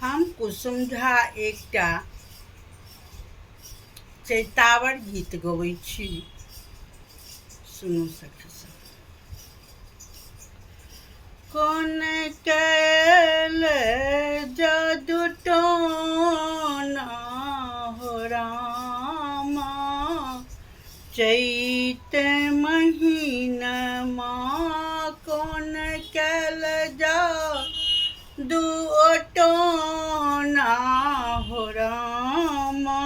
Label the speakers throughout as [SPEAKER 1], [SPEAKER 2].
[SPEAKER 1] हम कुसुम झा एकटा चैतावर गीत गबै छी। सुनू सखी सब। कोन कैल जादू टोना हो रामा, चैत महीनमा कोन कैल जादू टोना हो रामा,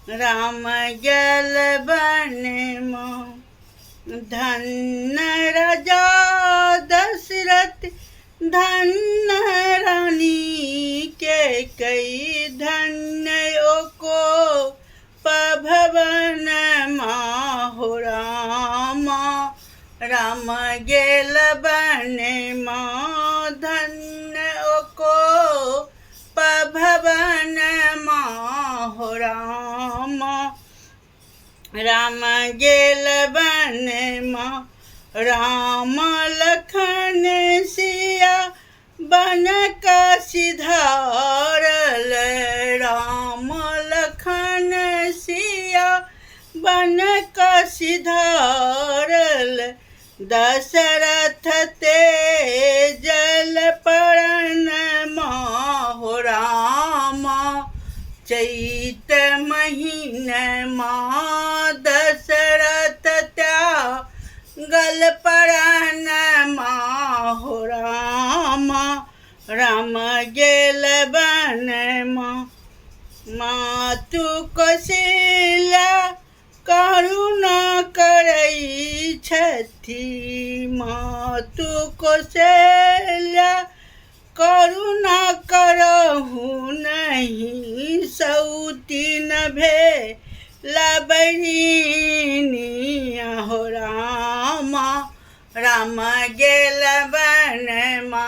[SPEAKER 1] राम गेल बनवा धन्य राजा दशरथ, धन्य रानी के कई, धन्य ओको पभवन हो रामा, राम गेल बनवा धन्य ओको पभवन हो रामा, राम गेल बनवा राम लखन सिया बन का सिधारल, राम लखन सिया बन का सिधारल, दशरथ ते जल पड़न हो रामा, चैत महीनमा दशरथ त्या गल पड़न हो रामा, राम गेल बनवा मातु कौशल्या करुणा करई छथि, मातु कौशल्या करुणा करहु नहीं, सौतीन भेला बहिनिया हो रामा, राम गेल बनवा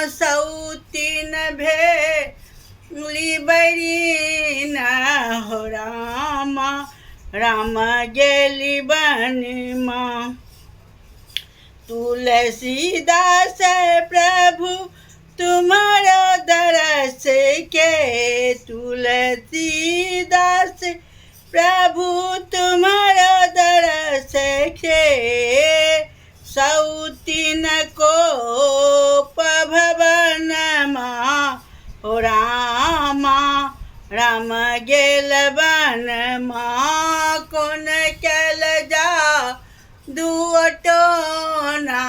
[SPEAKER 1] सौतीन भेली बहिना हो रामा, राम गेली बनवा तुलसीदास प्रभु तुम्हारा दरस के, तुलसीदास प्रभु तुम्हारा दरस के, सौतीन को पभवन हो रामा, राम गेल बनवा कोन कैल जादू टोना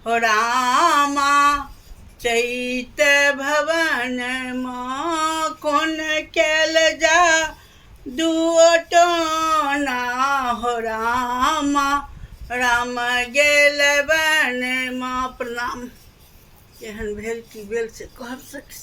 [SPEAKER 1] हो रामा, चैत भवन कोन कैल जादू टोना हो रामा, राम गेल बनवा। प्रणाम। केहन भेल कि बेल से कहब सखी।